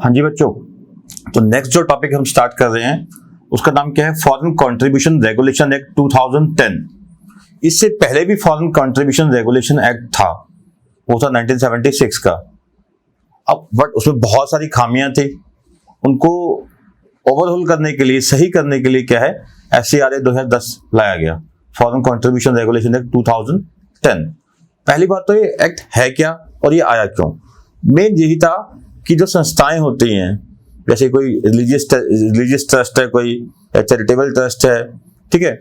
हाँ जी बच्चों, तो नेक्स्ट जो टॉपिक हम स्टार्ट कर रहे हैं उसका नाम क्या है, फॉरेन कंट्रीब्यूशन रेगुलेशन एक्ट 2010। इससे पहले भी फॉरेन कंट्रीब्यूशन रेगुलेशन एक्ट था, वो था 1976 का। अब बट उसमें बहुत सारी खामियां थी, उनको ओवरहोल करने के लिए, सही करने के लिए क्या है, FCRA 2010 लाया गया, फॉरेन कंट्रीब्यूशन रेगुलेशन एक्ट 2010। पहली बात तो ये एक्ट है क्या और ये आया क्यों। मेन यही था कि जो संस्थाएं होती हैं, जैसे कोई रिलीजियस ट्रस्ट है, कोई चैरिटेबल ट्रस्ट है, ठीक है,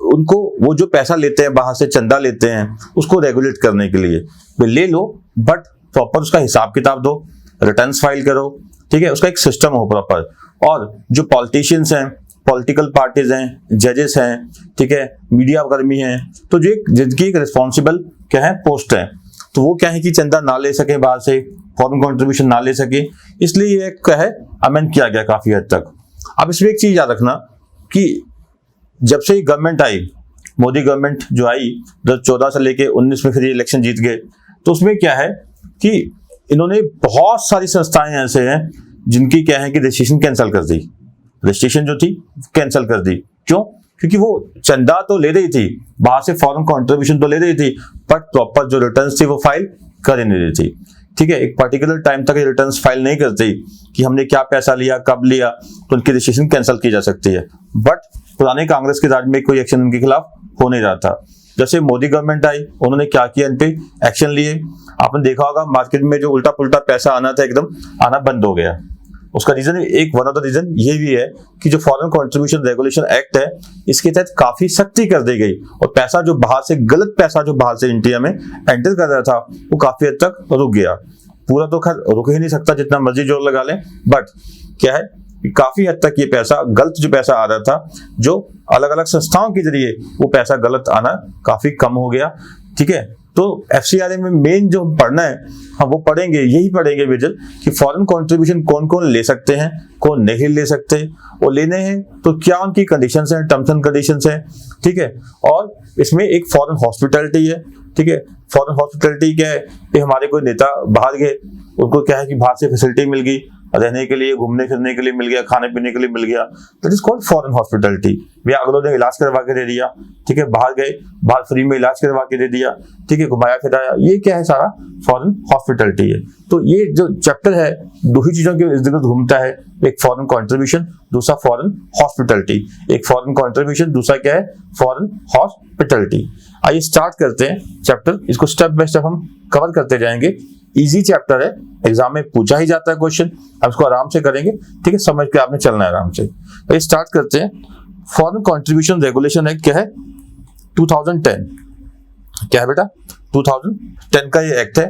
उनको वो जो पैसा लेते हैं बाहर से, चंदा लेते हैं, उसको रेगुलेट करने के लिए ले लो, बट प्रॉपर उसका हिसाब किताब दो, रिटर्न्स फाइल करो, ठीक है, उसका एक सिस्टम हो प्रॉपर। और जो पॉलिटिशियंस हैं, पॉलिटिकल पार्टीज हैं, जजेस हैं, ठीक है, मीडिया कर्मी हैं, तो जो जिनकी एक रिस्पॉन्सिबल क्या है पोस्ट है, तो वो क्या है कि चंदा ना ले सके बाहर से, फॉरेन कंट्रीब्यूशन ना ले सके, इसलिए ये क्या है अमेंड किया गया काफी हद तक। अब इसमें एक चीज याद रखना कि जब से गवर्नमेंट आई, मोदी गवर्नमेंट जो आई 2014 से लेके 19 में फिर इलेक्शन जीत गए, तो उसमें क्या है कि इन्होंने बहुत सारी संस्थाएं ऐसे हैं जिनकी क्या है कि रजिस्ट्रेशन कैंसिल कर दी, रजिस्ट्रेशन जो थी कैंसिल कर दी। क्यों? क्योंकि वो चंदा तो ले रही थी बाहर से, फॉरेन कंट्रीब्यूशन तो ले रही थी, बट प्रॉपर जो रिटर्न्स थी वो फाइल कर ही नहीं रही थी, ठीक है। एक पर्टिकुलर टाइम तक रिटर्न्स फाइल नहीं करती कि हमने क्या पैसा लिया, कब लिया, तो उनकी रजिस्ट्रेशन कैंसिल की जा सकती है। बट पुराने कांग्रेस के राज में कोई एक्शन उनके खिलाफ हो नहीं रहा था। जैसे मोदी गवर्नमेंट आई, उन्होंने क्या किया, इन पे एक्शन लिए। आपने देखा होगा मार्केट में जो उल्टा पुल्टा पैसा आना था, एकदम आना बंद हो गया। उसका रीजन एक वन ऑफ द रीजन ये भी है कि जो फॉरेन कंट्रीब्यूशन रेगुलेशन एक्ट है, इसके तहत काफी सख्ती कर दी गई, और पैसा जो बाहर से, गलत पैसा जो बाहर से इंडिया में एंटर कर रहा था, वो काफी हद तक रुक गया। पूरा तो खैर रुक ही नहीं सकता, जितना मर्जी जोर लगा लें, बट क्या है काफी हद तक ये पैसा, गलत जो पैसा आ रहा था, जो अलग अलग संस्थाओं के जरिए वो पैसा गलत आना काफी कम हो गया, ठीक है। तो FCRA में मेन जो पढ़ना है, हम वो पढ़ेंगे, यही पढ़ेंगे विजल, कि फॉरेन कंट्रीब्यूशन कौन कौन ले सकते हैं, कौन नहीं ले सकते, और लेने हैं तो क्या उनकी कंडीशंस हैं, टर्म्स एंड कंडीशंस हैं, ठीक है। और इसमें एक फॉरेन हॉस्पिटैलिटी है, ठीक है। फॉरेन हॉस्पिटैलिटी क्या है कि हमारे कोई नेता बाहर गए, उनको क्या है कि बाहर से फैसिलिटी मिल गई, रहने के लिए, घूमने फिरने के लिए मिल गया, खाने पीने के लिए मिल गया, that is called foreign hospitality. भैया अगले दिन इलाज करवा के दे दिया, ठीक है, बाहर गए, बाहर फ्री में इलाज करवा के दे दिया, ठीक है, घुमाया फिराया, ये क्या है, सारा फॉरेन हॉस्पिटैलिटी है। तो ये जो चैप्टर है, दो ही चीजों के इर्द गिर्द घूमता है, एक फॉरेन कंट्रीब्यूशन, दूसरा फॉरेन हॉस्पिटैलिटी। एक फॉरेन कंट्रीब्यूशन, दूसरा क्या है, फॉरेन हॉस्पिटैलिटी। आइए स्टार्ट करते हैं चैप्टर, इसको स्टेप बाय स्टेप हम कवर करते जाएंगे। इजी चैप्टर है, एग्जाम में पूछा ही जाता है क्वेश्चन, अब इसको आराम से करेंगे, ठीक है, समझ के आपने चलना है आराम से। तो स्टार्ट करते हैं। फॉरेन कंट्रीब्यूशन रेगुलेशन एक्ट क्या है, 2010। क्या है बेटा, 2010 का ये एक्ट है।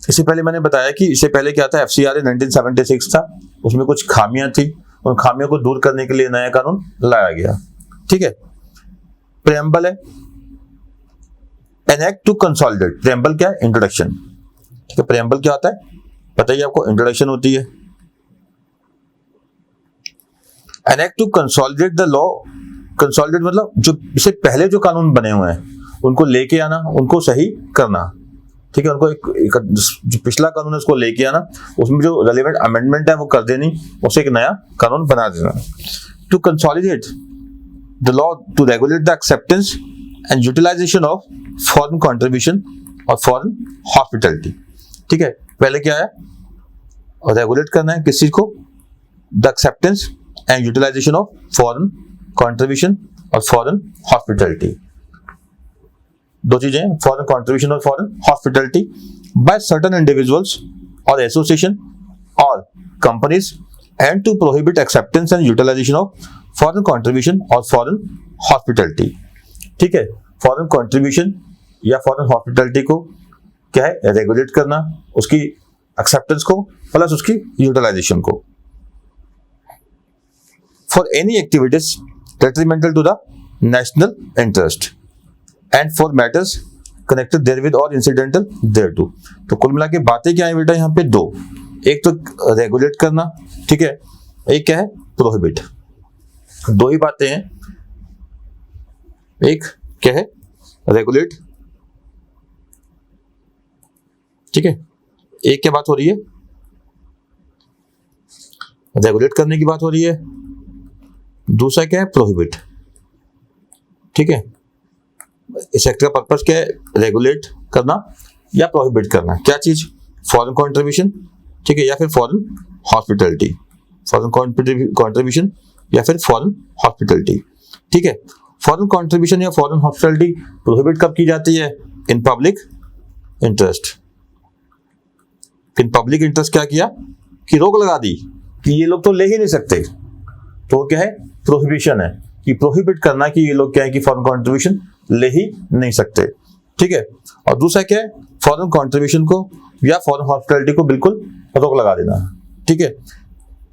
इससे पहले मैंने बताया कि इससे पहले क्या था, FCRA 1976 था, उसमें कुछ खामियां थी, उन खामियों को दूर करने के लिए नया कानून लाया गया, ठीक है। प्रेम्बल है, an act to consolidate. Preamble क्या है, इंट्रोडक्शन, ठीक है। प्रेम्बल क्या होता है बताइए आपको, इंट्रोडक्शन होती है। An act to consolidate the law, consolidate मतलब जो इससे पहले जो कानून बने हुए हैं उनको लेके आना, उनको सही करना, ठीक है। उनको एक जो पिछला कानून है उसको लेके आना, उसमें जो रेलेवेंट अमेंडमेंट है वो कर देनी, उसे एक नया कानून बना देना। To consolidate the law to regulate the acceptance and utilization of foreign contribution और फॉरेन हॉस्पिटैलिटी, ठीक है। पहले क्या है, रेगुलेट करना है किस चीज को, the acceptance and utilization of foreign contribution और फॉरेन हॉस्पिटैलिटी। दो चीजें, फॉरेन कंट्रीब्यूशन और foreign hospitality by certain individuals और एसोसिएशन और companies, and to prohibit acceptance and utilization of foreign contribution और फॉरेन हॉस्पिटैलिटी, ठीक है। फॉरेन कंट्रीब्यूशन या फॉरेन हॉस्पिटैलिटी को क्या है, रेगुलेट करना, उसकी एक्सेप्टेंस को प्लस उसकी यूटिलाइजेशन को, for any activities detrimental to the national interest and for matters connected therewith और इंसिडेंटल देयरटू। तो कुल मिला के बातें क्या है बेटा यहाँ पे, दो, एक तो रेगुलेट करना, ठीक है, एक क्या है, प्रोहिबिट। दो ही बातें हैं, एक क्या है, रेगुलेट, ठीक है, एक क्या बात हो रही है, रेगुलेट करने की बात हो रही है। दूसरा क्या है, प्रोहिबिट। ठीक है, इस एक्ट का पर्पस क्या है, रेगुलेट करना या प्रोहिबिट करना। क्या चीज, फॉरेन कंट्रीब्यूशन, ठीक है, या फिर फॉरेन हॉस्पिटैलिटी, फॉरेन कंट्रीब्यूशन या फिर फॉरेन हॉस्पिटैलिटी। ठीक है, फॉरेन कंट्रीब्यूशन या फॉरेन हॉस्पिटैलिटी प्रोहिबिट कब की जाती है, in public interest. In public interest क्या किया कि रोक लगा दी कि ये लोग तो ले ही नहीं सकते, तो क्या है, प्रोहिबिशन है, कि प्रोहिबिट करना कि ये लोग क्या है कि फॉरेन कंट्रीब्यूशन ले ही नहीं सकते। ठीक है, और दूसरा क्या है, फॉरेन कंट्रीब्यूशन को या फॉरेन हॉस्पिटैलिटी को बिल्कुल रोक लगा देना। ठीक है,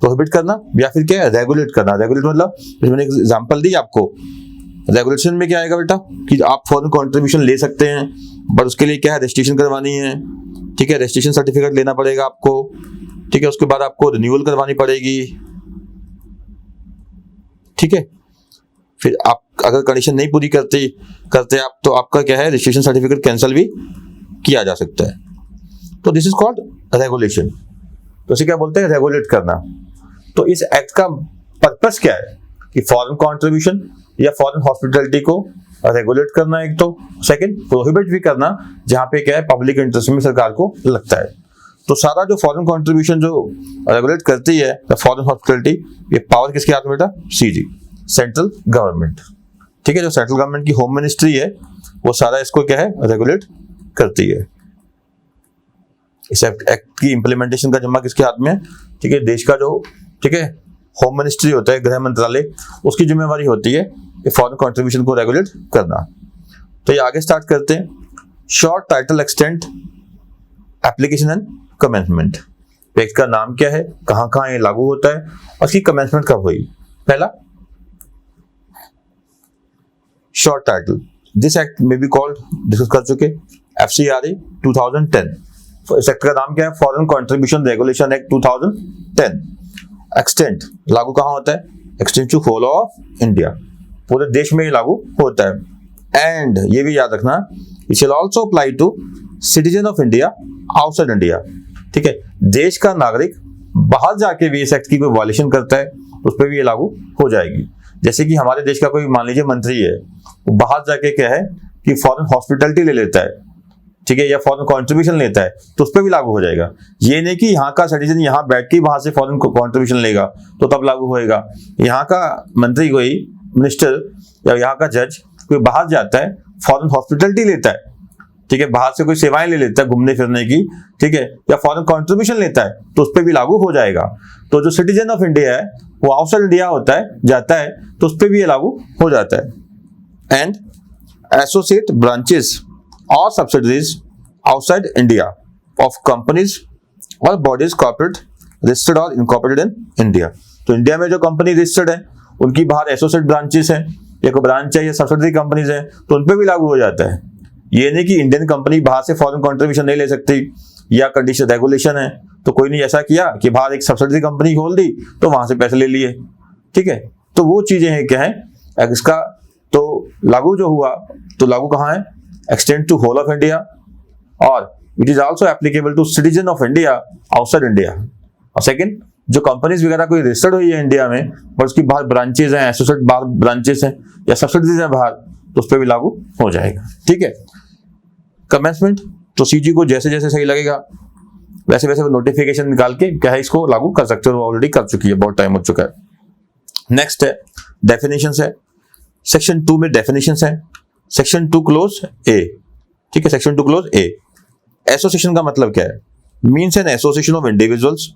प्रोहिबिट करना या फिर क्या है, रेगुलेट करना। रेगुलेट मतलब मैंने एक एग्जांपल दी आपको, रेगुलेशन में क्या आएगा बेटा कि आप फॉरेन कंट्रीब्यूशन ले सकते हैं, बट उसके लिए क्या है, रजिस्ट्रेशन करवानी है। ठीक है, रजिस्ट्रेशन सर्टिफिकेट लेना पड़ेगा आपको। ठीक है, उसके बाद आपको रिन्यूअल करवानी पड़ेगी। ठीक है, फिर आप अगर कंडीशन नहीं पूरी करते आप, तो आपका क्या है, रजिस्ट्रेशन सर्टिफिकेट कैंसिल भी किया जा सकता है। तो दिस इज कॉल्ड रेगुलेशन। तो इसे क्या बोलते हैं, रेगुलेट करना। तो इस एक्ट का पर्पस क्या है कि फॉरेन कंट्रीब्यूशन या फॉरेन हॉस्पिटैलिटी को रेगुलेट करना एक तो, सेकंड प्रोहिबिट भी करना जहां पे क्या है, पब्लिक इंटरेस्ट में सरकार को लगता है। तो सारा जो फॉरेन कंट्रीब्यूशन जो रेगुलेट करती है फॉरेन हॉस्पिटैलिटी, ये पावर किसके हाथ में बेटा, सीजी, सेंट्रल गवर्नमेंट। ठीक है, जो सेंट्रल गवर्नमेंट की होम मिनिस्ट्री है वो सारा इसको क्या है, रेगुलेट करती है। इस एक्ट की इंप्लीमेंटेशन का जिम्मा किसके हाथ में है, ठीक है, देश का जो, ठीक है, होम मिनिस्ट्री होता है, गृह मंत्रालय, उसकी जिम्मेवारी होती है कि फॉरेन कंट्रीब्यूशन को रेगुलेट करना। तो ये आगे स्टार्ट करते हैं। Short title extent application and commencement. Act का नाम क्या है, कहां कहां ये लागू होता है और इसकी कमेंसमेंट कब हुई। पहला, शॉर्ट टाइटल, दिस एक्ट में बी कॉल्ड, डिस्कस कर चुके, FCRA 2010। इस एक्ट का नाम क्या है, foreign contribution regulation act 2010। Extent लागू कहां होता है, extent to whole of India, पूरे देश में ही लागू होता है। एंड ये भी याद रखना, it shall also apply to citizen of India outside India. ठीक है, देश का नागरिक बाहर जाके भी इस एक्ट की कोई वायलेशन करता है उस पर भी ये लागू हो जाएगी। जैसे कि हमारे देश का कोई मान लीजिए मंत्री है, वो बाहर जाके क्या है कि फॉरेन हॉस्पिटैलिटी ले लेता है, ठीक है, या फॉरेन कंट्रीब्यूशन लेता है, तो उस पर भी लागू हो जाएगा। ये नहीं कि यहाँ का सिटीजन यहाँ बैठ के बाहर से फॉरेन कंट्रीब्यूशन लेगा तो तब लागू होएगा। यहाँ का मंत्री, कोई मिनिस्टर या यहाँ का जज कोई बाहर जाता है, फॉरेन हॉस्पिटैलिटी लेता है, ठीक है, बाहर से कोई सेवाएं ले लेता है घूमने फिरने की, ठीक है, या फॉरेन कंट्रीब्यूशन लेता है, तो उस पर भी लागू हो जाएगा। तो जो सिटीजन ऑफ इंडिया है वो आउटसाइड इंडिया होता है, जाता है, तो उस पर भी ये लागू हो जाता है। एंड एसोसिएट ब्रांचेस और subsidiaries outside India of companies और बॉडीज कॉर्पोरेट रजिस्टर्ड और इनकॉर्पोरेटेड इन इंडिया। तो इंडिया में जो कंपनी रजिस्टर्ड है उनकी बाहर एसोसिएट ब्रांचेस हैं, या कोई ब्रांच है या सब्सिडरी कंपनीज हैं, तो उन पर भी लागू हो जाता है। ये नहीं कि इंडियन कंपनी बाहर से फॉरेन कंट्रीब्यूशन नहीं ले सकती या कंडीशन रेगुलेशन है, तो कोई ने ऐसा किया कि बाहर एक सब्सिडरी कंपनी खोल दी तो वहां से पैसे ले लिए। ठीक है, तो वो चीजें हैं क्या है इसका, तो लागू जो हुआ तो लागू कहाँ है, extend to whole of India, और it is also applicable to citizen of India outside India. और सेकंड, जो कंपनीज वगैरह कोई रजिस्टर्ड हुई है इंडिया में पर उसकी बाहर ब्रांचेज हैं, एसोसिएट बाहर ब्रांचेस हैं या सब्सिडरीज हैं बाहर, तो उस पर भी लागू हो जाएगा। ठीक है, कमेंसमेंट, तो सीजी को जैसे जैसे सही लगेगा वैसे वैसे वो नोटिफिकेशन निकाल के क्या है इसको लागू कर सकते हो, ऑलरेडी कर चुकी है, बहुत टाइम हो चुका है। नेक्स्ट है डेफिनेशंस है, सेक्शन 2 में डेफिनेशंस है, सेक्शन 2 क्लोज ए। ठीक है, सेक्शन 2 क्लोज ए, एसोसिएशन का मतलब क्या है, means an association of individuals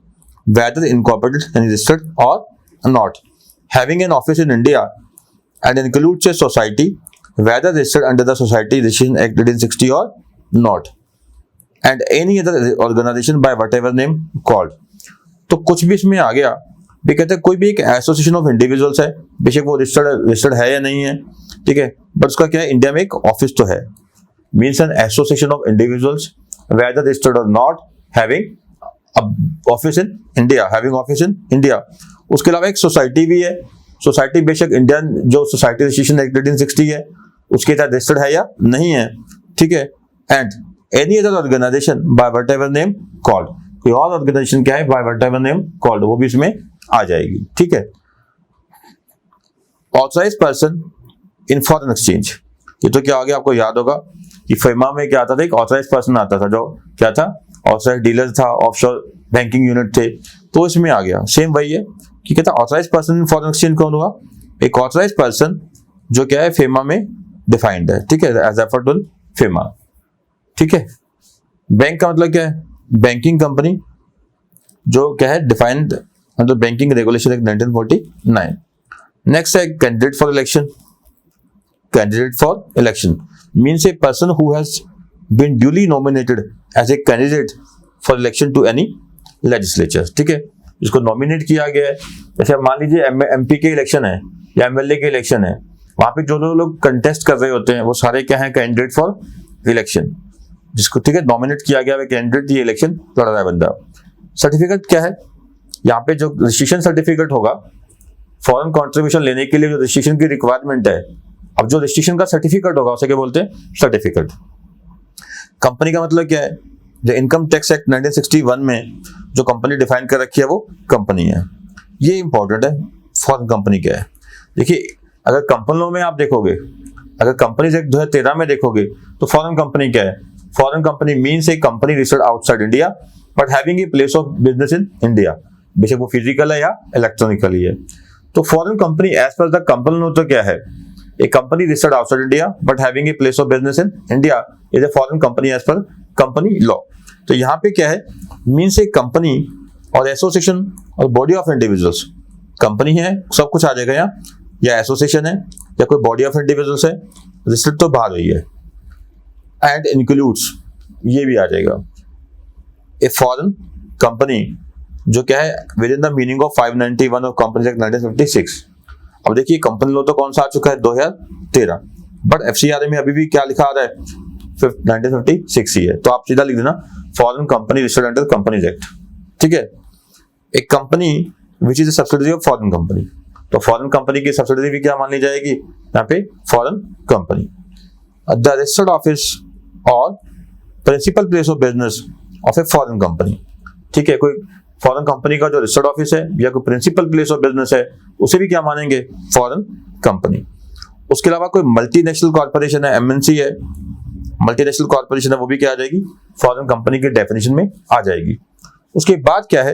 whether incorporated and registered or not having an office in India and includes a society whether registered under the Society Registration Act 1860 or not and any other organization by whatever name called। तो कुछ भी इसमें आ गया भी, कहते हैं कोई भी एक एसोसिएशन ऑफ इंडिविजुअल्स है, बेशक वो रजिस्टर्ड है या नहीं है, ठीक है, बट उसका क्या है, इंडिया में एक ऑफिस तो है, means an association of individuals whether registered or not having office in India, having office in India. उसके अलावा एक सोसाइटी भी है, सोसाइटी बेशक इंडियन जो सोसाइटी रजिस्ट्रेशन एक्ट 1860 है उसके तहत रजिस्टर्ड है या नहीं है, ठीक है। And any other organization by whatever name called, कोई और ऑर्गेनाइजेशन क्या है बाय व्हाटएवर नेम कॉल्ड, वो भी इसमें आ जाएगी, ठीक है। Authorize person in foreign exchange, ये तो क्या हो गया, आपको याद होगा कि FEMA में क्या आता था, एक ऑथराइज पर्सन आता था जो क्या था, ऑथराइज डीलर था, ऑफशोर बैंकिंग यूनिट थे, तो इसमें आ गया। सेम वही है कि कहता है authorize person in foreign exchange कौन हुआ, एक ऑथराइज पर्सन जो क्या है FEMA में डिफाइंड है, ठीक है, एज रेफर्ड टू FEMA, ठीक है। बैंक का मतलब क्या है, बैंकिंग कंपनी जो क्या है डिफाइंड मतलब बैंकिंग रेगुलेशन एक्ट 1949। नेक्स्ट है candidate for election. Candidate for election means a person who has been duly nominated as a candidate for election to any legislature, ठीक है, जिसको नॉमिनेट किया गया है। जैसे मान लीजिए MP के इलेक्शन है या MLA के इलेक्शन है, वहां पे जो लोग कंटेस्ट कर रहे होते हैं वो सारे क्या है, कैंडिडेट फॉर इलेक्शन, जिसको ठीक है नॉमिनेट किया गया है कैंडिडेट, ये इलेक्शन लड़ रहा है बंदा। सर्टिफिकेट क्या है, यहाँ पे जो रजिस्ट्रेशन सर्टिफिकेट होगा फॉरेन कंट्रीब्यूशन लेने के लिए जो रजिस्ट्रेशन की रिक्वायरमेंट है, अब जो रजिस्ट्रेशन का सर्टिफिकेट होगा उसे क्या बोलते हैं, सर्टिफिकेट। कंपनी का मतलब क्या है, जो इनकम टैक्स एक्ट 1961 में जो कंपनी डिफाइन कर रखी है वो कंपनी है। ये इंपॉर्टेंट है, फॉरेन कंपनी क्या है। देखिए अगर कंपनी लॉ में आप देखोगे, अगर कंपनीज एक्ट 2013 में देखोगे तो फॉरेन कंपनी क्या है, foreign company means a company registered outside India but having a place of business in India, बेशक वो फिजिकल है या इलेक्ट्रॉनिकली है। तो foreign company as per the company law तो क्या है, a company registered outside India but having a place of business in India is a foreign company as per company law. तो यहाँ पे क्या है, मीन्स ए कंपनी और association और बॉडी ऑफ इंडिविजुअल्स, कंपनी है सब कुछ आ जाएगा यहाँ, या एसोसिएशन है या कोई बॉडी ऑफ इंडिविजुअल्स है, रजिस्टर्ड तो बाहर हुई है, एंड इंक्लूड्स ये भी आ जाएगा ए फॉरेन कंपनी जो क्या है with in the meaning of 591 of companies act 1956। अब देखिए कंपनी लॉ तो कौन सा आ चुका है, 2013, बट FCRA में अभी भी क्या लिखा आ रहा है, 1956 ही है, तो आप सीधा लिख देना foreign company registered under companies act, ठीक है। एक company which is a subsidiary of foreign company, तो फॉरेन कंपनी की सब्सिडरी भी क्या मान ली जाएगी यहाँ पे, foreign company. The registered office और principal place of business of a foreign company, ठीक है, कोई फॉरेन कंपनी का जो रजिस्टर्ड ऑफिस है या कोई प्रिंसिपल प्लेस ऑफ बिजनेस है उसे भी क्या मानेंगे, फॉरेन कंपनी। उसके अलावा कोई मल्टीनेशनल कॉर्पोरेशन है, MNC है, मल्टीनेशनल कॉर्पोरेशन है, वो भी क्या आ जाएगी, फॉरेन कंपनी के डेफिनेशन में आ जाएगी। उसके बाद क्या है,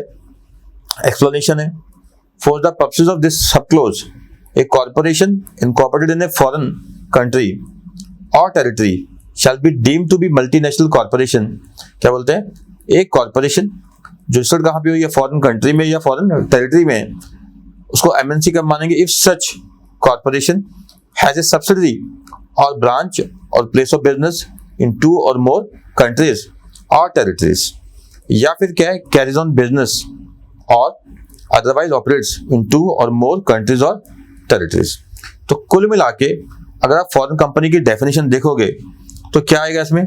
एक्सप्लेनेशन है, for the purposes of this sub clause a corporation incorporated in a foreign country और territory shall be deemed to be multinational corporation. क्या बोलते हैं, एक कॉर्पोरेशन जो रजिस्टर्ड कहाँ पे हुई है, फॉरेन कंट्री में या फॉरेन टेरिटरी में, उसको MNC कब मानेंगे, if such corporation has a subsidiary और ब्रांच और प्लेस ऑफ बिजनेस इन 2 और मोर कंट्रीज और टेरिटरीज, या फिर क्या है, कैरीज ऑन बिजनेस और अदरवाइज ऑपरेट्स इन 2 और मोर कंट्रीज और टेरिटरीज। तो कुल मिला के अगर आप फॉरेन कंपनी की डेफिनेशन देखोगे तो क्या आएगा इसमें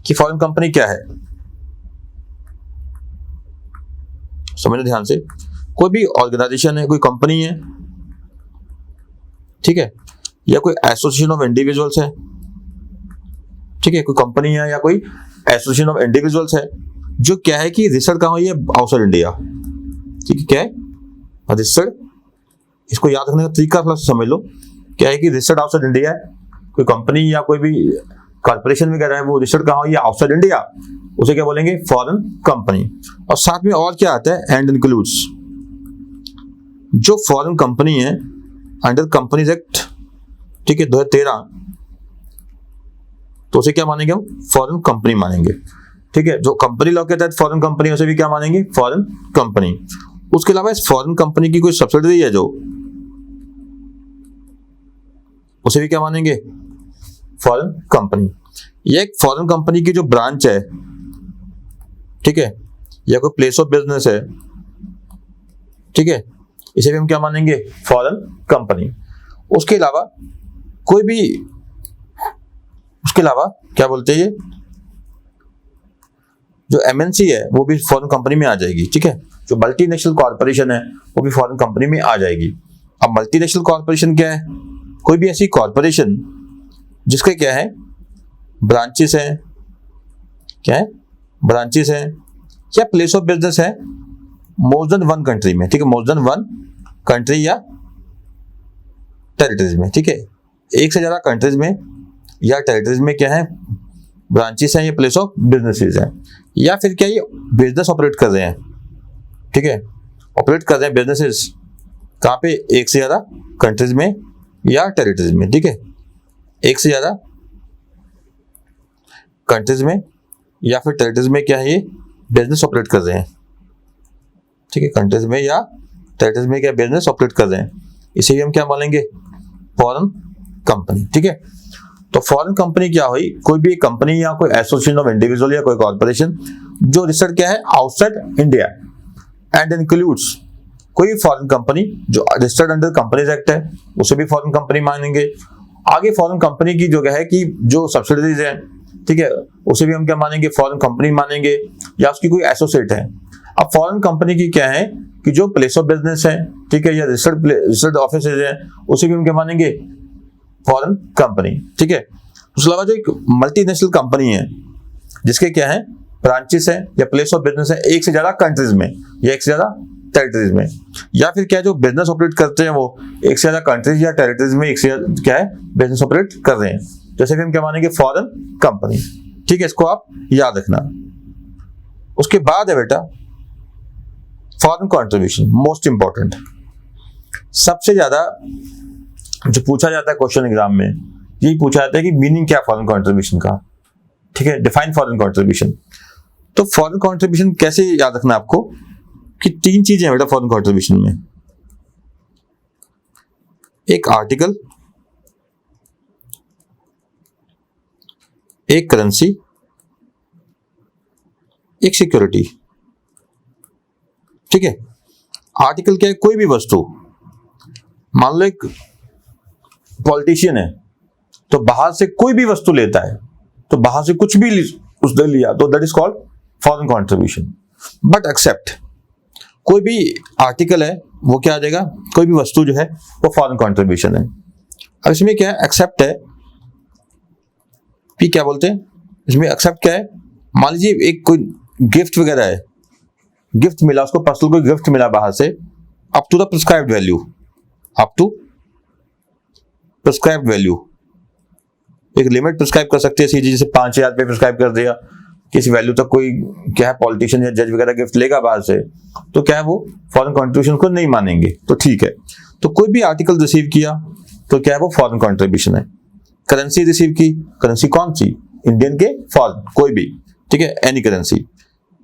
कि फॉरेन कंपनी क्या है, समझना ध्यान से, कोई भी ऑर्गेनाइजेशन है, कोई कंपनी है, ठीक है, या कोई एसोसिएशन ऑफ इंडिविजुअल्स है, ठीक है, कोई कंपनी है या कोई एसोसिएशन ऑफ इंडिविजुअल्स है जो क्या है कि रजिस्टर्ड कहाँ हुई है, आउटसाइड इंडिया, ठीक है, क्या है रजिस्टर्ड, इसको याद रखने का तरीका थोड़ा समझ लो, क्या है कि रजिस्टर्ड आउटसाइड इंडिया है, कोई कंपनी या कोई भी कॉर्पोरेशन वगैरह है वो रजिस्टर्ड कहाँ हुई है, आउटसाइड इंडिया, उसे क्या बोलेंगे, फॉरेन कंपनी। और साथ में और क्या आता है, एंड इंक्लूड्स, जो फॉरेन कंपनी है अंडर कंपनीज एक्ट, ठीक है, 2013, तो उसे क्या मानेंगे हम, फॉरेन कंपनी मानेंगे, ठीक है। जो कंपनी लॉ के तहत फॉरेन कंपनी उसे भी क्या मानेंगे, फॉरेन कंपनी। उसके अलावा इस फॉरेन कंपनी की कोई सब्सिडरी है जो, उसे भी क्या मानेंगे, फॉरेन कंपनी। ये एक फॉरेन कंपनी की जो ब्रांच है, ठीक है, या कोई प्लेस ऑफ बिजनेस है, ठीक है, इसे भी हम क्या मानेंगे, फॉरेन कंपनी। उसके अलावा कोई भी, उसके अलावा क्या बोलते हैं, ये जो MNC है वो भी फॉरेन कंपनी में आ जाएगी, ठीक है। जो मल्टीनेशनल कॉर्पोरेशन है वो भी फॉरेन कंपनी में आ जाएगी। अब मल्टीनेशनल कॉर्पोरेशन क्या है, कोई भी ऐसी कॉर्पोरेशन जिसके क्या है, ब्रांचेस हैं, क्या है, ब्रांचेस हैं या प्लेस ऑफ बिजनेस है मोर देन वन कंट्री में, ठीक है, मोर देन वन कंट्री या टेरिटरीज में, ठीक है, एक से ज्यादा कंट्रीज में या टेरिटरीज में क्या है, ब्रांचेस हैं या प्लेस ऑफ बिजनेसेस हैं, या फिर क्या ये बिजनेस ऑपरेट कर रहे हैं, ठीक है, ऑपरेट कर रहे हैं बिजनेसेस कहाँ पे, एक से ज्यादा कंट्रीज में या टेरिटरीज में, ठीक है, एक से ज्यादा कंट्रीज में या फिर टेरिटरीज में क्या है ये बिजनेस ऑपरेट कर रहे हैं, ठीक है, कंट्रीज में या टेरिटरीज में क्या बिजनेस ऑपरेट कर रहे हैं, इसे भी हम क्या मानेंगे, फॉरेन कंपनी, ठीक है। तो फॉरेन कंपनी क्या हुई, कोई भी कंपनी या कोई एसोसिएशन ऑफ इंडिविजुअल या कोई कॉर्पोरेशन जो रजिस्टर्ड क्या है आउटसाइड इंडिया एंड इंक्लूड्स, कोई फॉरेन कंपनी जो रजिस्टर्ड अंडर कंपनीज एक्ट है उसे भी फॉरेन कंपनी मानेंगे। आगे फॉरेन कंपनी की जो है कि जो सब्सिडरीज है, ठीक है, उसे भी हम क्या मानेंगे, फॉरेन कंपनी मानेंगे, या उसकी कोई एसोसिएट है। अब फॉरेन कंपनी की क्या है कि जो प्लेस ऑफ बिजनेस है, ठीक है, या रजिस्टर्ड ऑफिसेज है, उसे भी हम क्या मानेंगे, फॉरेन कंपनी, ठीक है। उसके अलावा जो एक मल्टीनेशनल कंपनी है जिसके क्या है ब्रांचेस है या प्लेस ऑफ बिजनेस है एक से ज्यादा कंट्रीज में या एक से ज्यादा टेरिटरीज में, या फिर क्या जो बिजनेस ऑपरेट करते हैं वो एक से ज्यादा कंट्रीज या टेरिटरीज में एक से ज्यादा क्या है बिजनेस ऑपरेट कर रहे हैं, जैसे कि हम क्या मानेंगे, फॉरेन कंपनी, ठीक है, इसको आप याद रखना। उसके बाद है बेटा फॉरेन कंट्रीब्यूशन, मोस्ट इंपॉर्टेंट, सबसे ज्यादा जो पूछा जाता है क्वेश्चन एग्जाम में, यही पूछा जाता है कि मीनिंग क्या फॉरेन कंट्रीब्यूशन का, ठीक है, डिफाइन फॉरेन कंट्रीब्यूशन। तो फॉरेन कंट्रीब्यूशन कैसे याद रखना आपको कि तीन चीजें हैं बेटा फॉरेन कंट्रीब्यूशन में, एक आर्टिकल, एक करेंसी, एक सिक्योरिटी, ठीक है। आर्टिकल क्या है, कोई भी वस्तु, मान लो एक पॉलिटिशियन है तो बाहर से कोई भी वस्तु लेता है, तो बाहर से कुछ भी उसने लिया तो that is called foreign contribution. But except कोई भी आर्टिकल है वो क्या आ जाएगा, कोई भी वस्तु जो है वो फॉरेन कंट्रीब्यूशन है। अब इसमें क्या है, एक्सेप्ट है, पी क्या बोलते हैं इसमें, एक्सेप्ट क्या है, मान लीजिए एक कोई गिफ्ट वगैरह है, गिफ्ट मिला उसको, पर्सनल कोई गिफ्ट मिला बाहर से, up to the prescribed value, up to prescribed value, एक लिमिट प्रिस्क्राइब कर सकते हैं, सीधी जैसे 5,000 पे प्रिस्क्राइब कर दिया, किसी वैल्यू तक कोई क्या है पॉलिटिशियन या जज वगैरह गिफ्ट लेगा बाहर से, तो क्या है वो फॉरेन कंट्रीब्यूशन को नहीं मानेंगे, तो ठीक है। तो कोई भी आर्टिकल रिसीव किया तो क्या है वो फॉरेन कंट्रीब्यूशन है। करेंसी रिसीव की, करेंसी कौन सी, इंडियन के फॉरेन, कोई भी, ठीक है, एनी करेंसी,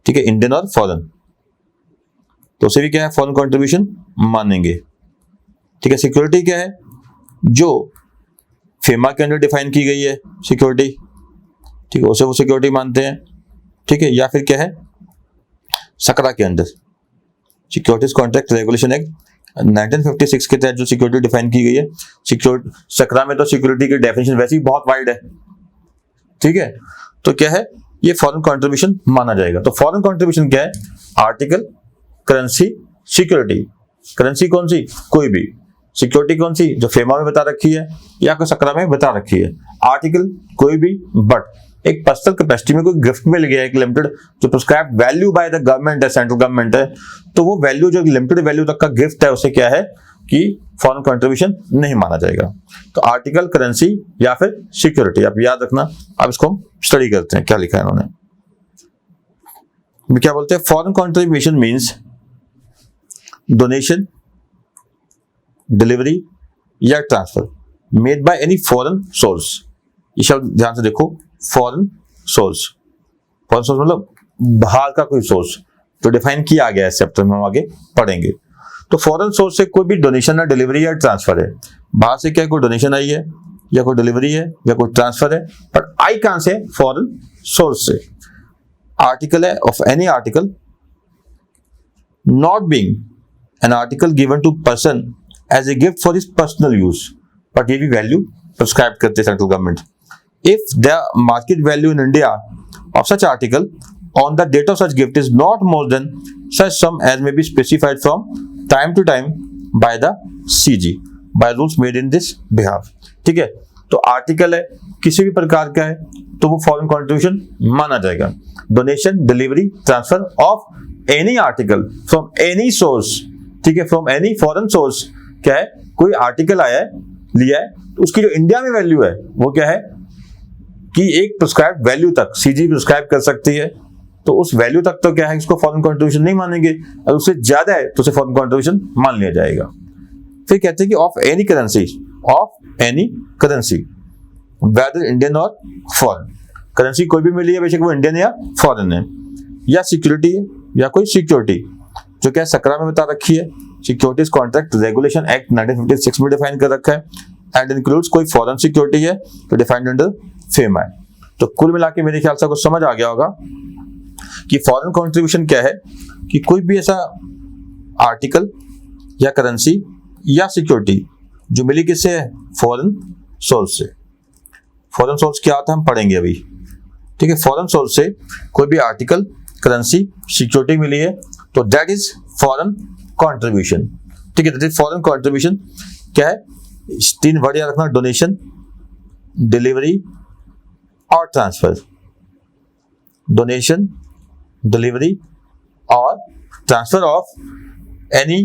ठीक है, इंडियन और फॉरेन, तो उसे भी क्या है फॉरेन कंट्रीब्यूशन मानेंगे, ठीक है। सिक्योरिटी क्या है, जो फेमा के अंदर डिफाइन की गई है सिक्योरिटी, ठीक है, उसे वो सिक्योरिटी मानते हैं, ठीक है, या फिर क्या है सकरा के अंदर, सिक्योरिटीज कॉन्ट्रैक्ट रेगुलेशन एक्ट 1956 के तहत जो सिक्योरिटी डिफाइन की गई है, सिक्योरिटी सकरा में तो सिक्योरिटी की डेफिनेशन वैसे ही बहुत वाइड है, ठीक है, तो क्या है ये फॉरेन कंट्रीब्यूशन माना जाएगा। तो फॉरेन कंट्रीब्यूशन क्या है, आर्टिकल, करेंसी, सिक्योरिटी। करेंसी कौन सी, कोई भी, सिक्योरिटी कौन सी जो फेमा में बता रखी है या कोई सकरा में बता रखी है, आर्टिकल कोई भी, बट एक पर्सनल कैपेसिटी में कोई गिफ्ट मिल गया एक लिमिटेड जो prescribed value by the government है, सेंट्रल गवर्नमेंट है, तो वो वैल्यू जो लिमिटेड वैल्यू तक का गिफ्ट है उसे क्या है कि फॉरेन कंट्रीब्यूशन नहीं माना जाएगा। तो आर्टिकल, करेंसी या फिर सिक्योरिटी, आप याद रखना। अब इसको हम स्टडी करते हैं क्या लिखा है इन्होंने, क्या बोलते हैं, foreign contribution means donation, delivery या transfer made by any foreign source. ये शब्द ध्यान से देखो, फॉरेन सोर्स, फॉरेन सोर्स मतलब बाहर का कोई सोर्स जो डिफाइन किया गया है इस चैप्टर में, हम आगे पढ़ेंगे। तो फॉरेन सोर्स से कोई भी डोनेशन या डिलीवरी या ट्रांसफर है, बाहर से क्या कोई डोनेशन आई है या कोई डिलीवरी है या कोई ट्रांसफर है, बट आई कहां से, फॉरेन सोर्स से। आर्टिकल है of any article not being an article given to person as a gift for his personal use, but ये भी वैल्यू प्रिस्क्राइब करते हैं central government. If the market value in India of such article on the date of such gift is not more than such sum as may be specified from time to time by the CG by rules made in this behalf, ठीक है। तो article है किसी भी प्रकार का है, तो वो फॉरेन कंट्रीब्यूशन माना जाएगा। Donation, delivery, transfer of any article from any source, ठीक है, फ्रॉम एनी फॉरेन सोर्स, क्या है, कोई आर्टिकल आया है, लिया है, तो उसकी जो इंडिया में वैल्यू है वो क्या है कि एक प्रिस्क्राइब वैल्यू तक सीजी प्रिस्क्राइब कर सकती है, तो उस वैल्यू तक तो क्या है, इसको फॉरेन कंट्रीब्यूशन नहीं मानेंगे, अगर उससे ज्यादा है तो उसे फॉरेन कंट्रीब्यूशन मान लिया जाएगा। फिर कहते हैं कि of any currency whether Indian और फॉरेन, करेंसी कोई भी मिली है, बेशक वो इंडियन या फॉरेन है, या सिक्योरिटी है, या कोई सिक्योरिटी जो क्या सकरा में बता रखी है, सिक्योरिटीज कॉन्ट्रैक्ट रेगुलेशन एक्ट 1956 में डिफाइन कर रखा है, एंड इंक्लूड्स कोई फॉरेन सिक्योरिटी है तो डिफाइंड अंडर फेमा है। तो कुल मिला के मेरे ख्याल से कुछ समझ आ गया होगा कि फॉरेन कंट्रीब्यूशन क्या है कि कोई भी ऐसा आर्टिकल या करेंसी या सिक्योरिटी जो मिली किससे है, फॉरेन सोर्स से। फॉरेन सोर्स क्या आता है हम पढ़ेंगे अभी, ठीक है। फॉरेन सोर्स से कोई भी आर्टिकल, करेंसी, सिक्योरिटी मिली है तो दैट इज फॉरेन कंट्रीब्यूशन, ठीक है। दैट इज फॉरेन कंट्रीब्यूशन क्या है, 3 वर्ड याद रखना, डोनेशन, डिलीवरी और ट्रांसफर। डोनेशन, डिलीवरी और transfer of any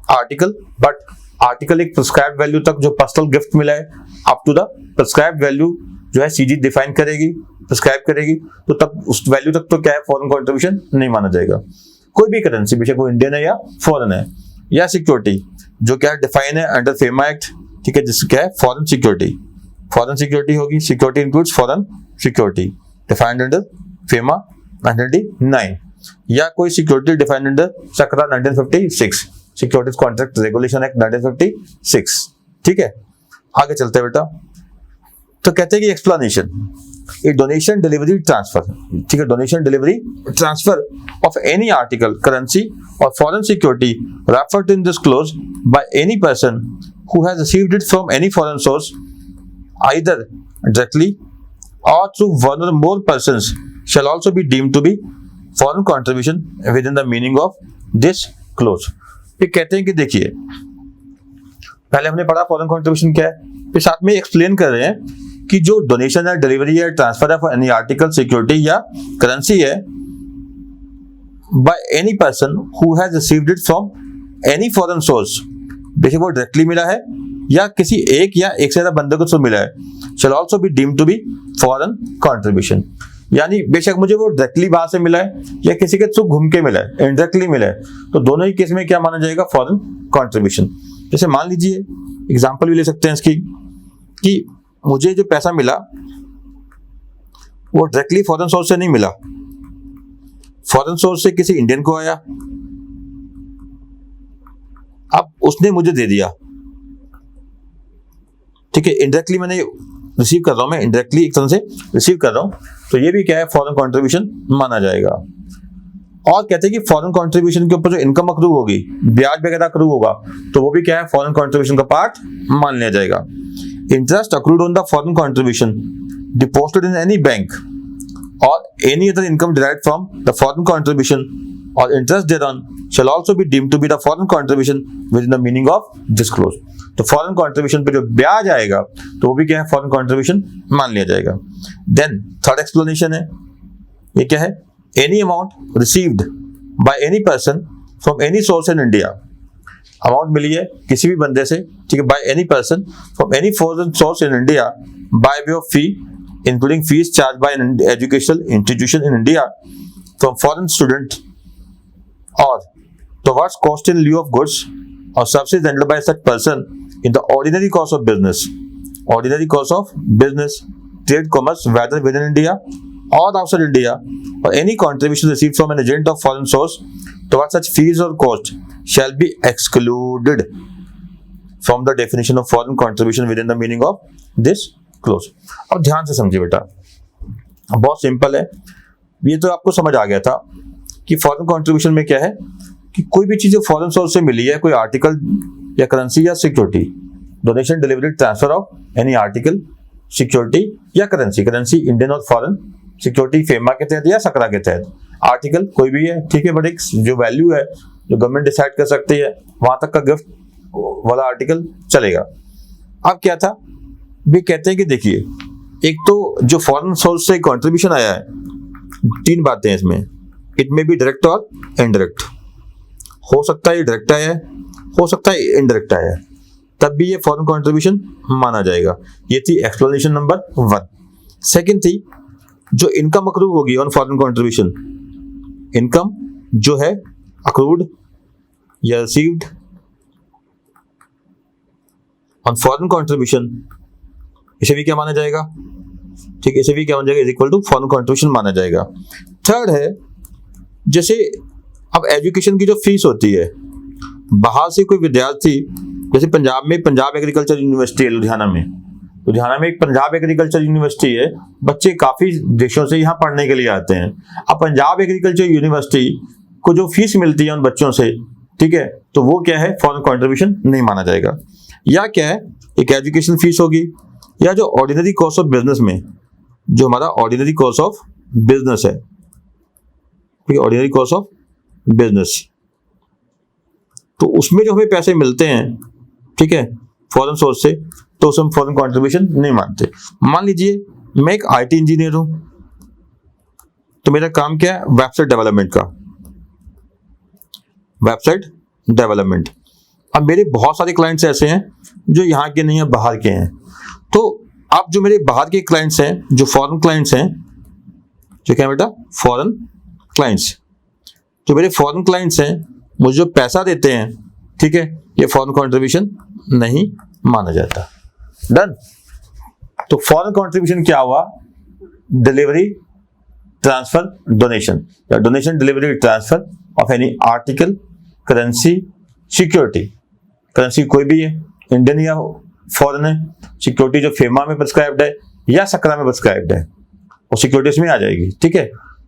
article, but article एक प्रिस्क्राइब वैल्यू तक जो पर्सनल गिफ्ट मिला है, up to the prescribe value जो है सीजी डिफाइन करेगी, प्रिस्क्राइब करेगी, तो तब उस वैल्यू तक तो क्या है फॉरेन कंट्रीब्यूशन नहीं माना जाएगा। कोई भी करेंसी, बेशक वो इंडियन है या फॉरेन है, या सिक्योरिटी जो क्या डिफाइन है अंडर फेमा एक्ट, ठीक है, जिससे क्या है फॉरेन सिक्योरिटी होगी। Security includes foreign security defined under FEMA 1999, या कोई security defined under Sakra 1956, securities contract regulation act 1956, ठीक है। आगे चलते हैं बेटा, तो कहते हैं कि explanation, a donation, delivery, transfer, ठीक है, donation, delivery, transfer of any article, currency और foreign security referred in this clause by any person who has received it from any foreign source either directly or through one or more persons shall also be deemed to be foreign contribution within the meaning of this clause। ये कहते हैं कि देखिए, पहले हमने पढ़ा foreign contribution क्या है, फिर साथ में एक्सप्लेन कर रहे हैं कि जो डोनेशन है, डिलीवरी है, ट्रांसफर है फॉर एनी आर्टिकल, सिक्योरिटी या करेंसी है by any person who has received it from any foreign source, देखिए वो डायरेक्टली मिला है या किसी एक या एक से ज्यादा बंदे को मिला है, shall also be deemed to be foreign contribution, यानी बेशक मुझे वो डायरेक्टली बाहर से मिला है या किसी के थ्रू घूम के मिला है, इनडायरेक्टली मिला है, तो दोनों ही केस में क्या माना जाएगा, फॉरेन कंट्रीब्यूशन। जैसे मान लीजिए एग्जांपल भी ले सकते हैं इसकी कि मुझे जो पैसा मिला वो डायरेक्टली फॉरेन सोर्स से नहीं मिला, फॉरेन सोर्स से किसी इंडियन को आया, अब उसने मुझे दे दिया, ठीक है, इनडायरेक्टली मैंने रिसीव कर रहा हूं, मैं इनडायरेक्टली एक तरह से रिसीव कर रहा हूं, तो ये भी क्या है फॉरेन कंट्रीब्यूशन माना जाएगा। और कहते हैं कि फॉरेन कंट्रीब्यूशन के ऊपर जो इनकम अक्रू होगी, ब्याज वगैरह अक्रू होगा, तो वो भी क्या है फॉरेन कंट्रीब्यूशन का पार्ट मान लिया जाएगा। Interest accrued on the foreign contribution deposited in any bank और any other income derived from the foreign contribution और interest thereon shall also be deemed to be the foreign contribution within the meaning of this clause। तो foreign contribution पे जो ब्याज आएगा तो वो भी क्या है फॉरेन कंट्रीब्यूशन मान लिया जाएगा। देन थर्ड एक्सप्लेनेशन है, ये क्या है, any amount received by any person from any source in India, amount मिली है किसी भी बंदे से, ठीक है, by any person from any foreign source in India by way of fee including fees charge by an educational institution in India from foreign student or towards cost in lieu of goods or services rendered by such person in the ordinary course of business, trade, commerce, whether within India or outside India, or any contribution received from an agent of foreign source towards such fees or cost shall be excluded from the definition of foreign contribution within the meaning of this clause। अब ध्यान से समझिए बेटा, बहुत simple है, ये तो आपको समझ आ गया था कि फॉरेन कंट्रीब्यूशन में क्या है कि कोई भी चीज जो फॉरेन सोर्स से मिली है, कोई आर्टिकल या करेंसी या security, donation, delivery, transfer of any article, security या करेंसी इंडियन और फॉरेन, सिक्योरिटी फेमा के तहत या सकरा के तहत, आर्टिकल कोई भी है, ठीक है, बट एक जो वैल्यू है जो गवर्नमेंट डिसाइड कर सकती है वहां तक का गिफ्ट वाला आर्टिकल चलेगा। अब क्या था, वे कहते हैं कि देखिए एक तो जो फॉरेन सोर्स से कंट्रीब्यूशन आया है, तीन बातें हैं इसमें, इट मे बी डायरेक्ट और इनडायरेक्ट। हो सकता है ये डायरेक्ट आया है, हो सकता है इनडायरेक्ट आया है, तब भी ये फॉरेन कंट्रीब्यूशन माना जाएगा। ये थी एक्सप्लेनेशन नंबर 1। सेकंड थी जो इनकम अक्रूव होगी ऑन फॉरेन कंट्रीब्यूशन, इनकम जो है अक्रूड या रिसीव्ड ऑन फॉरेन कंट्रीब्यूशन, इसे भी क्या माना जाएगा, ठीक है, इसे भी क्या माना जाएगा, is equal to foreign contribution माना जाएगा। थर्ड है जैसे अब एजुकेशन की जो फीस होती है, बाहर से कोई विद्यार्थी, जैसे पंजाब में पंजाब एग्रीकल्चर यूनिवर्सिटी है लुधियाना में, लुधियाना में एक पंजाब एग्रीकल्चर यूनिवर्सिटी है, बच्चे काफी देशों से यहाँ पढ़ने के लिए आते हैं। अब पंजाब एग्रीकल्चर यूनिवर्सिटी को जो फीस मिलती है उन बच्चों से, ठीक है, तो वो क्या है, फॉरेन कंट्रीब्यूशन नहीं माना जाएगा। या क्या है, एक एजुकेशन फीस होगी, या जो ऑर्डिनरी कॉस्ट ऑफ बिजनेस में, जो हमारा ऑर्डिनरी कॉस्ट ऑफ बिजनेस है, ठीक है, ऑर्डिनरी कॉस्ट ऑफ बिजनेस, तो उसमें जो हमें पैसे मिलते हैं, ठीक है, फॉरेन सोर्स से, तो उसे हम फॉरेन कंट्रीब्यूशन नहीं मानते। मान लीजिए मैं एक आईटी इंजीनियर हूं, तो मेरा काम क्या है, वेबसाइट डेवलपमेंट का, वेबसाइट डेवलपमेंट। अब मेरे बहुत सारे क्लाइंट्स ऐसे हैं जो यहाँ के नहीं है, बाहर के हैं। तो अब जो मेरे बाहर के क्लाइंट्स हैं, जो फॉरेन क्लाइंट्स हैं, जो क्या बेटा, फॉरेन क्लाइंट्स, जो मेरे फॉरेन क्लाइंट्स हैं, मुझे जो पैसा देते हैं, ठीक है, ये फॉरेन कंट्रीब्यूशन नहीं माना जाता। डन। तो फॉरेन कंट्रीब्यूशन क्या हुआ, डिलीवरी, ट्रांसफर, डोनेशन, या donation, delivery, transfer of any article, currency, security. Currency कोई भी है, इंडियन या फॉरेन है, सिक्योरिटी जो फेमा में प्रिस्क्राइब्ड है या सकरा में प्रिस्क्राइब्ड है, और सिक्योरिटी इसमें आ जाएगी, ठीक है।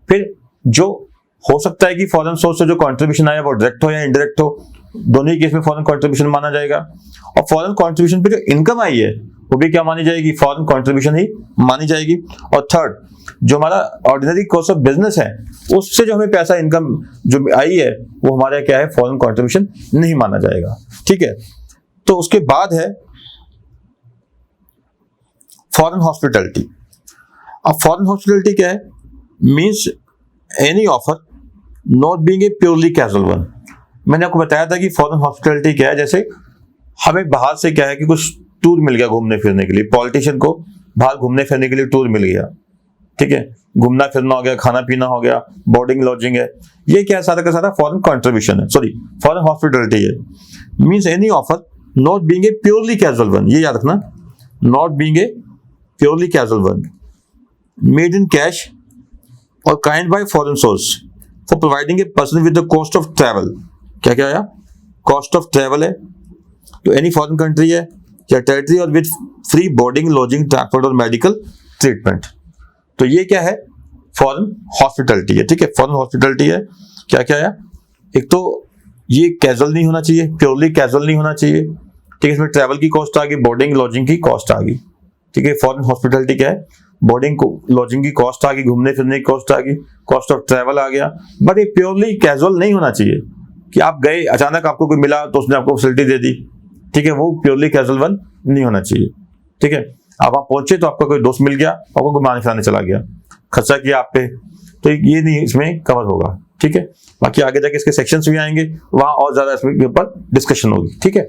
फिर जो हो सकता है कि फॉरेन सोर्स से जो कंट्रीब्यूशन आया वो डायरेक्ट हो या इनडायरेक्ट हो, दोनों ही केस में फॉरेन कंट्रीब्यूशन माना जाएगा। और फॉरेन कंट्रीब्यूशन पे जो इनकम आई है वो भी क्या मानी जाएगी, फॉरेन कंट्रीब्यूशन ही मानी जाएगी। और थर्ड, जो हमारा ऑर्डिनरी कॉस्ट ऑफ बिजनेस है, उससे जो हमें पैसा इनकम जो आई है, वो हमारा क्या है, फॉरेन कंट्रीब्यूशन नहीं माना जाएगा, ठीक है। तो उसके बाद है फॉरेन हॉस्पिटैलिटी। अब फॉरेन हॉस्पिटैलिटी क्या है, means any offer not being a purely casual one. मैंने आपको बताया था कि फॉरेन हॉस्पिटैलिटी क्या है, जैसे हमें बाहर से क्या है कि कुछ टूर मिल गया घूमने फिरने के लिए, पॉलिटिशियन को बाहर घूमने फिरने के लिए टूर मिल गया, ठीक है, घूमना फिरना हो गया, खाना पीना हो गया, बोर्डिंग लॉजिंग है, ये क्या है, सारा का सारा फॉरेन कंट्रीब्यूशन है, सॉरी फॉरेन हॉस्पिटैलिटी है। Means any offer not being a purely casual one, ये याद रखना, not being a purely casual one, made in cash और kind by foreign source for providing a person with the cost of travel. क्या क्या आया, cost of travel है, तो any foreign country है या टेरिटरी, और with free boarding, lodging, transport और मेडिकल ट्रीटमेंट। तो ये क्या है, फॉरेन हॉस्पिटैलिटी है, ठीक है, फॉरेन हॉस्पिटैलिटी है। क्या क्या आया, एक तो ये कैजुअल नहीं होना चाहिए, प्योरली कैजुअल नहीं होना चाहिए, ठीक है, इसमें ट्रैवल की कॉस्ट आ गई, बोर्डिंग लॉजिंग की कॉस्ट आ गई, ठीक है। फॉरेन हॉस्पिटैलिटी क्या है, बोर्डिंग लॉजिंग की कॉस्ट आ गई, घूमने फिरने की कॉस्ट आ गई, कॉस्ट ऑफ ट्रैवल आ गया, बट ये प्योरली कैजुअल नहीं होना चाहिए कि आप गए अचानक आपको कोई मिला तो उसने आपको फैसिलिटी दे दी, ठीक है, वो प्योरली कैजुअल वन नहीं होना चाहिए, ठीक है। आप वहां पहुंचे तो आपका कोई दोस्त मिल गया, आपको घुमाने फिराने चला गया, खर्चा किया आप पे, तो ये नहीं इसमें कवर होगा, ठीक है। बाकी आगे जाके इसके सेक्शंस भी आएंगे, वहां और ज्यादा इसमें ऊपर डिस्कशन होगी, ठीक है।